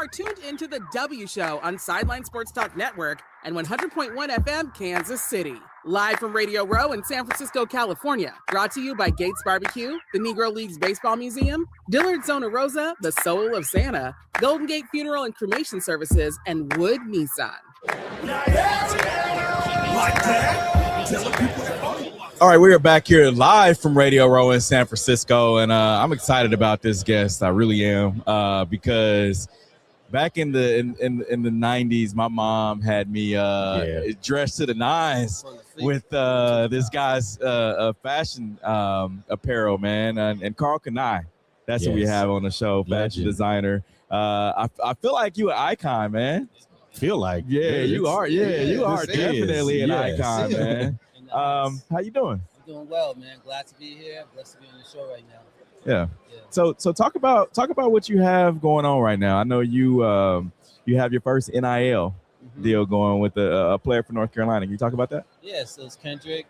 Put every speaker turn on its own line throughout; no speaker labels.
are tuned into the W Show on Sideline Sports Talk Network and 100.1 FM Kansas City. Live from Radio Row in San Francisco, California. Brought to you by Gates Barbecue, the Negro Leagues Baseball Museum, Dillard Zona Rosa, the Soul of Santa, Golden Gate Funeral and Cremation Services, and Wood Nissan.
All right, we are back here live from Radio Row in San Francisco, and I'm excited about this guest. I really am, because back in the 90s, my mom had me dressed to the nines with this guy's fashion apparel, man, and Carl Kanai. That's who we have on the show, fashion designer. I feel like you an icon, man.
Feel like
you are definitely an icon, man. How you doing?
I'm doing well, man. Glad to be here. Blessed to be on the show right now.
Yeah. So talk about what you have going on right now. I know you have your first NIL deal going with a player from North Carolina. Can you talk about that?
Yeah. So it's Kendrick,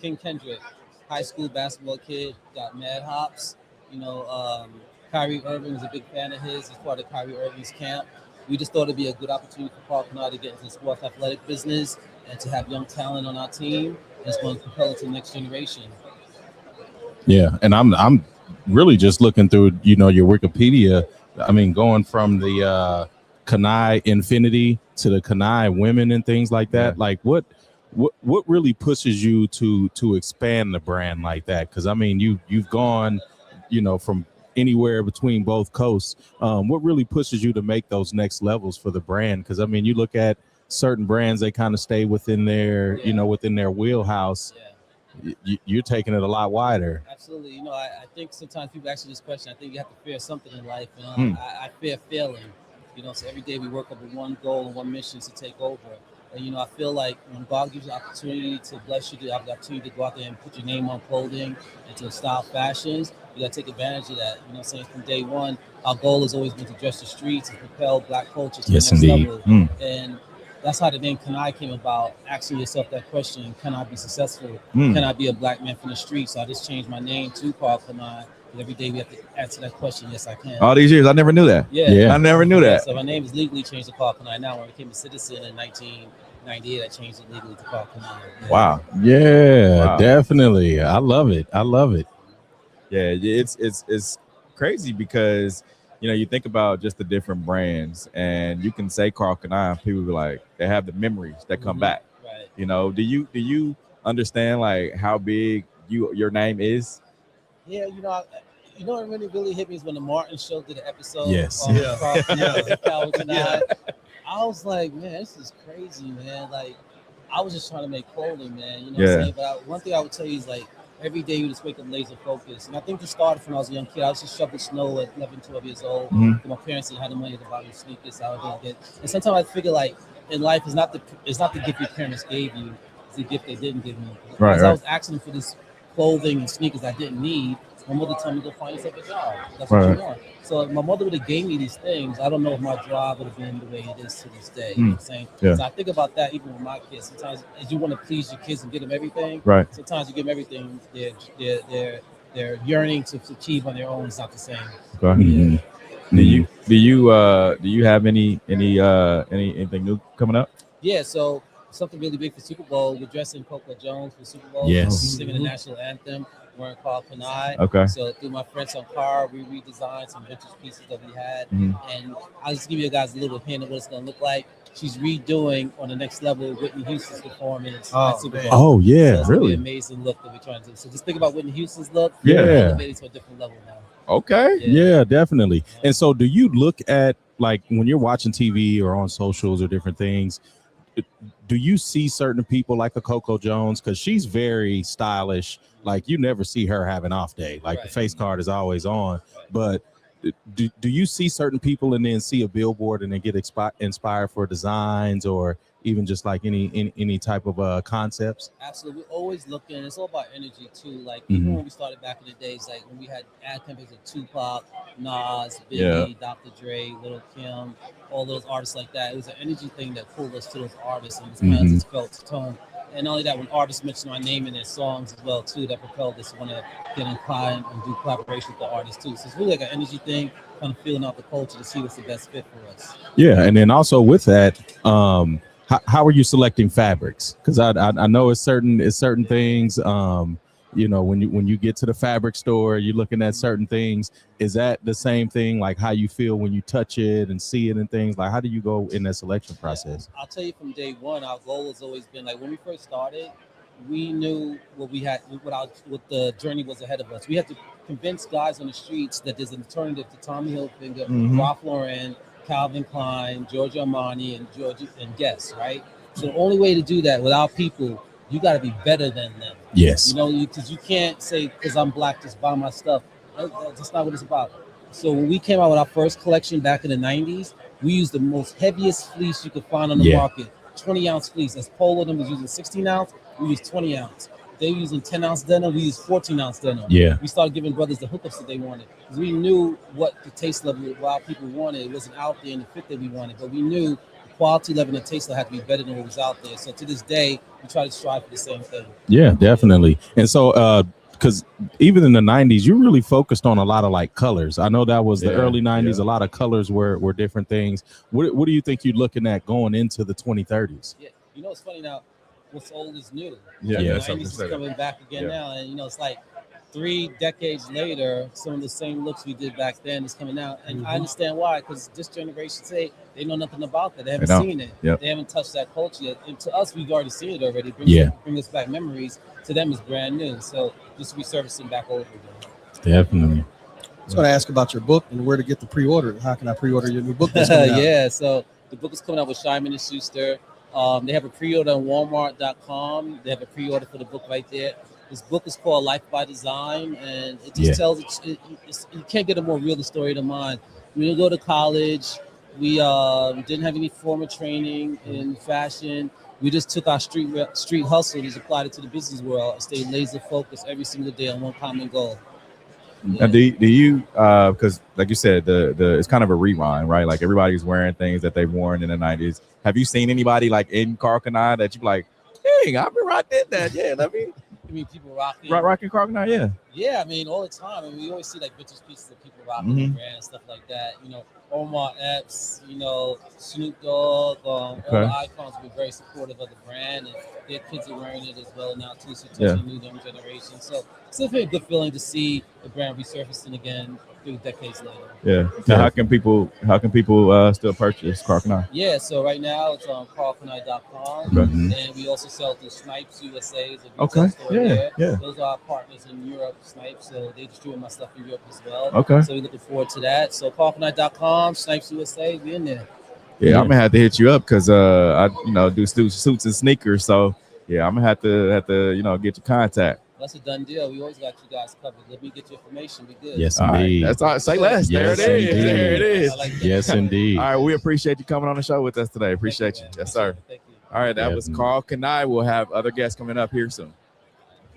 King Kendrick, high school basketball kid, got mad hops. You know, Kyrie Irving was a big fan of his. He's part of Kyrie Irving's camp. We just thought it'd be a good opportunity for Carl Kanai to get into the sports athletic business and to have young talent on our team. It's going to propel it to the next generation.
Yeah, and I'm really just looking through, your Wikipedia. I mean, going from the Kanai Infinity to the Kanai Women and things like that. Like, what really pushes you to expand the brand like that? Because I mean, you've gone, from anywhere between both coasts. What really pushes you to make those next levels for the brand? Because I mean, you look at certain brands, they kind of stay within their within their wheelhouse. You're taking it a lot wider.
Absolutely. I think sometimes people ask you this question. I think you have to fear something in life, and I fear failing. So every day we work up with one goal and one mission to take over. And I feel like when God gives you the opportunity to bless you, to have the opportunity to go out there and put your name on clothing and to style fashions, you got to take advantage of that. I'm saying, from day one, our goal has always been to dress the streets and propel Black culture to the next level. And that's how the name Kanai came about. Asking yourself that question: can I be successful? Can I be a Black man from the streets? So I just changed my name to Carl Kanai. Every day we have to answer that question. Yes, I can.
All these years, I never knew that. I never knew that.
So my name is legally changed to Carl Kanai. Now, when I became a citizen in 1998, I changed it legally to Carl Kanai.
Wow.
Yeah, definitely. I love it.
Yeah, it's crazy because you think about just the different brands, and you can say Carl Kanai, people be like, they have the memories that come back.
Right.
Do you understand like how big your name is?
Yeah, what really hit me is when the Martin Show did an episode.
Yes.
On Carl Kanai. I was like, man, this is crazy, man. Like, I was just trying to make clothing, man. You know what I'm saying? But one thing I would tell you is, like, every day you just wake up laser focused. And I think this started when I was a young kid. I was just shoveling snow at 11, 12 years old. My parents didn't have the money to buy me sneakers. So I would get. And sometimes I figure, like, in life, it's not the gift your parents gave you. It's the gift they didn't give me. Because I was asking for this clothing and sneakers I didn't need. My mother told me to go find yourself a job. That's what you want. So my mother would have gave me these things. I don't know if my job would have been the way it is to this day. You know what I'm saying? So I think about that even with my kids. Sometimes as you want to please your kids and get them everything, sometimes you give them everything they're yearning to achieve on their own is not the same.
Do you have anything new coming up?
Yeah, so something really big for Super Bowl. We're dressing Coco Jones for Super Bowl.
Yes.
We're singing the national anthem. We're Carl Kanai.
Okay.
So through my friends on Car, we redesigned some vintage pieces that we had. And I'll just give you guys a little hint of what it's going to look like. She's redoing on the next level Whitney Houston's performance at Super Bowl.
Oh, yeah,
so it's
really?
An amazing look that we're trying to do. So just think about Whitney Houston's look.
Yeah.
Elevated to a different level now.
Okay.
Yeah, definitely. And so do you look at, like, when you're watching TV or on socials or different things, do you see certain people like a Coco Jones? Because she's very stylish. Like, you never see her have an off day. Like, the face card is always on. But do you see certain people and then see a billboard and then get inspired for designs or even just like any type of concepts?
Absolutely. We're always looking. It's all about energy too. Like even when we started back in the days, like when we had ad campaigns with Tupac, Nas, Biggie, Dr. Dre, Lil Kim, all those artists like that. It was an energy thing that pulled us to those artists, and it's kind of just felt to tone. And not only that, when artists mention my name in their songs as well too, that propelled us to want to get in and do collaboration with the artists too. So it's really like an energy thing, kind of feeling out the culture to see what's the best fit for us.
Yeah, and then also with that, how are you selecting fabrics? Because I know it's certain things. You know, when you get to the fabric store, you're looking at certain things. Is that the same thing? Like how you feel when you touch it and see it and things? Like how do you go in that selection process?
Yeah, I'll tell you from day one, our goal has always been like when we first started, we knew what we had, what the journey was ahead of us. We had to convince guys on the streets that there's an alternative to Tommy Hilfiger, Ralph Lauren, Calvin Klein, Giorgio Armani, and Guess, right? So the only way to do that with our people, you got to be better than them.
Yes.
You know, because you can't say, because I'm black, just buy my stuff. That's not what it's about. So when we came out with our first collection back in the 90s, we used the most heaviest fleece you could find on the market, 20-ounce fleece. As Polo them was using 16-ounce, we used 20-ounce. They were using 10-ounce denim, we used 14-ounce denim.
Yeah.
We started giving brothers the hookups that they wanted. Because we knew what the taste level of our people wanted. It wasn't out there in the fit that we wanted, but we knew quality level and taste level had to be better than what was out there. So to this day, we try to strive for the same thing.
Yeah, definitely. And so, because even in the 90s, you really focused on a lot of like colors. I know that was the early 90s. A lot of colors were different things. What do you think you're looking at going into the 2030s?
Yeah, you know, it's funny now. What's old is new.
Yeah,
the
yeah,
90s is coming back again now, and you know, it's like 3 decades later, some of the same looks we did back then is coming out, and I understand why, because this generation say they know nothing about that. They haven't seen it. They haven't touched that culture yet. And to us, we've already seen it already. Bring us back memories. To them, it's brand new. So just resurfacing back over again.
Definitely.
I was going to ask about your book and where to get the pre-order. How can I pre-order your new book that's coming out?
Yeah, so the book is coming out with Scheinman & Schuster. They have a pre-order on Walmart.com. They have a pre-order for the book right there. This book is called Life by Design, and it just tells you can't get a more real story than mine. We didn't go to college. We didn't have any formal training in fashion. We just took our street hustle and just applied it to the business world and stayed laser focused every single day on one common goal.
Now, do you because like you said, the it's kind of a rewind, right? Like everybody's wearing things that they've worn in the 90s. Have you seen anybody like in Carcanine that you like, dang, I remember I did that. Yeah, let me.
I mean, people rocking
Carcanine, yeah.
Yeah, I mean, all the time. I mean, we always see like vintage pieces of people rocking the brand and stuff like that. You know, Omar Epps, you know, Snoop Dogg, all the icons have been very supportive of the brand, and their kids are wearing it as well now too. So it's a new young generation. So it's definitely a good feeling to see the brand resurfacing again 3 decades later.
Yeah. Now, how can people still purchase Carcanine?
Yeah, so right now it's on carcanine.com, and we also sell through Snipes USA.
Okay.
Yeah. Those are our partners in Europe, Snipes, so they distribute my stuff in Europe as well.
Okay.
So we're looking forward to that. So carcanine.com, Snipes USA, we in there.
Yeah, I'm gonna have to hit you up because I do suits and sneakers. So yeah, I'm gonna have to get your contact.
That's a done deal. We always got you guys covered. Let me get your information. Be good.
Yes,
All
indeed.
right. That's all. Say less.
Yes,
there it is.
indeed.
There it is.
Like
yes, indeed.
All right, we appreciate you coming on the show with us today. Appreciate you. Yes, sir.
Thank you.
All right, that was Carl Kanai. We'll have other guests coming up here soon.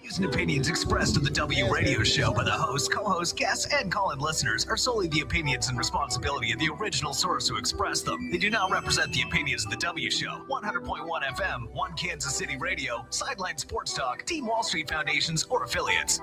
Views and opinions expressed on the W Radio Show by the host, co-host, guests, and call-in listeners are solely the opinions and responsibility of the original source who expressed them. They do not represent the opinions of the W Show, 100.1 FM, One Kansas City Radio, Sideline Sports Talk, Team Wall Street Foundations, or affiliates.